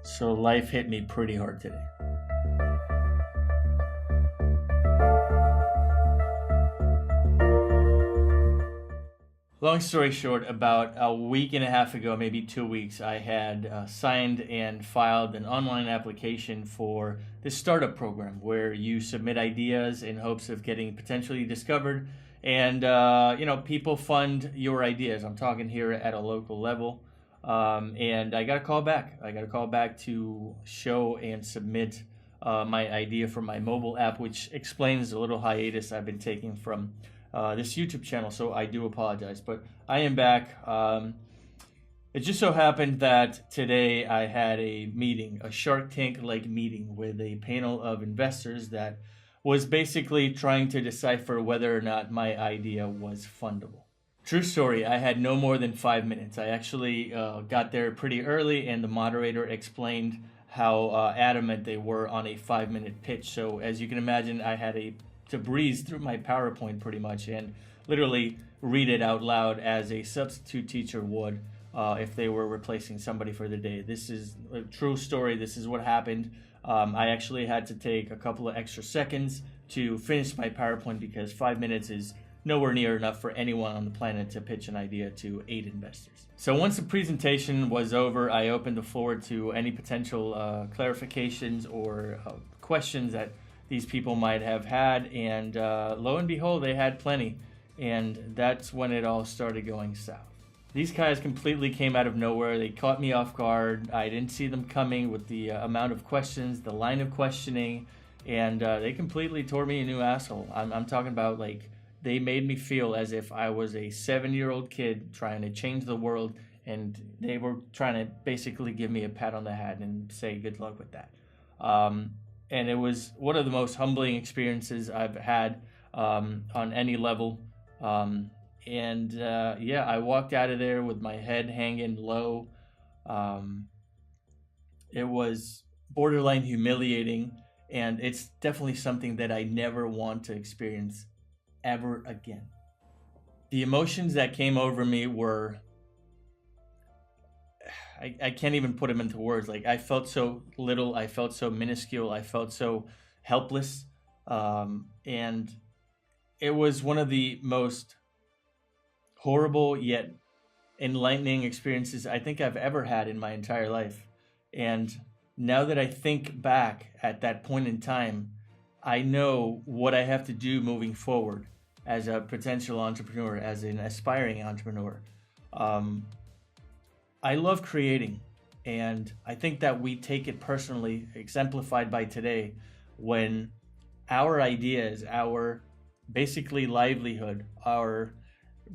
So life hit me pretty hard today. Long story short, about a week and a half ago, maybe 2 weeks, I had signed and filed an online application for this startup program where you submit ideas in hopes of getting potentially discovered, and people fund your ideas. I'm talking here at a local level, and I got a call back. I got a call back to show and submit my idea for my mobile app, which explains a little hiatus I've been taking from this YouTube channel, so I do apologize, but I am back. It just so happened that today I had a meeting, a Shark Tank-like meeting with a panel of investors that was basically trying to decipher whether or not my idea was fundable. True story, I had no more than 5 minutes. I actually got there pretty early, and the moderator explained how adamant they were on a 5-minute pitch. So as you can imagine, I had to breeze through my PowerPoint pretty much and literally read it out loud as a substitute teacher would if they were replacing somebody for the day. This is a true story. This is what happened. I actually had to take a couple of extra seconds to finish my PowerPoint because 5 minutes is nowhere near enough for anyone on the planet to pitch an idea to 8 investors. So once the presentation was over, I opened the floor to any potential clarifications or questions that these people might have had, and lo and behold, they had plenty, and that's when it all started going south. These guys completely came out of nowhere. They caught me off guard. I didn't see them coming with the amount of questions, the line of questioning, and they completely tore me a new asshole. I'm talking about, like, they made me feel as if I was a 7-year-old kid trying to change the world, and they were trying to basically give me a pat on the head and say good luck with that. And it was one of the most humbling experiences I've had on any level. I walked out of there with my head hanging low. It was borderline humiliating, and it's definitely something that I never want to experience ever again. The emotions that came over me were, I can't even put them into words. Like, I felt so little, I felt so minuscule, I felt so helpless, and it was one of the most horrible yet enlightening experiences I think I've ever had in my entire life. And now that I think back at that point in time, I know what I have to do moving forward as a potential entrepreneur, as an aspiring entrepreneur. I love creating, and I think that we take it personally, exemplified by today, when our ideas, our basically livelihood, our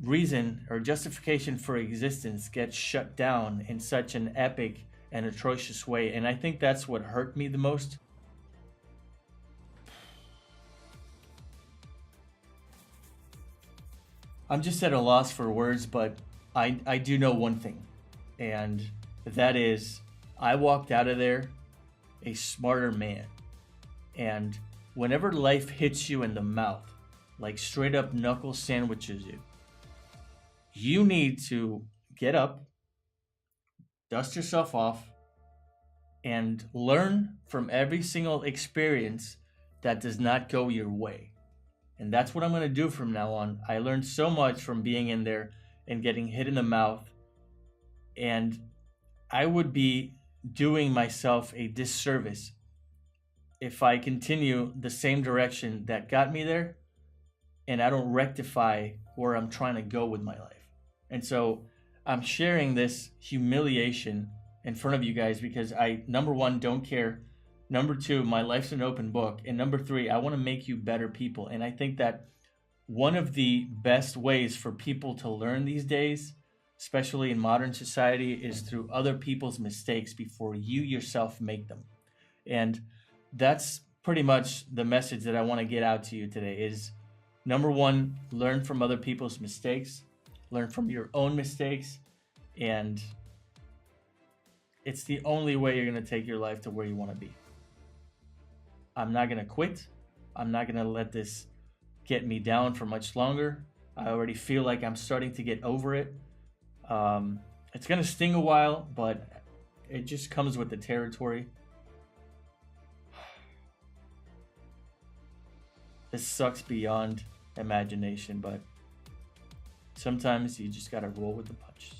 reason or justification for existence gets shut down in such an epic and atrocious way. And I think that's what hurt me the most. I'm just at a loss for words, but I do know one thing, and that is I walked out of there a smarter man. And whenever life hits you in the mouth, like straight up knuckle sandwiches you need to get up, dust yourself off, and learn from every single experience that does not go your way. And that's what I'm going to do from now on. I learned so much from being in there and getting hit in the mouth. And I would be doing myself a disservice if I continue the same direction that got me there and I don't rectify where I'm trying to go with my life. And so I'm sharing this humiliation in front of you guys because I, number one, don't care. Number two, my life's an open book. And number three, I want to make you better people. And I think that one of the best ways for people to learn these days, especially in modern society, is through other people's mistakes before you yourself make them. And that's pretty much the message that I want to get out to you today is, number one, learn from other people's mistakes, learn from your own mistakes, and it's the only way you're going to take your life to where you want to be. I'm not going to quit. I'm not going to let this get me down for much longer. I already feel like I'm starting to get over it. It's going to sting a while, but it just comes with the territory. This sucks beyond imagination, but sometimes you just gotta roll with the punches.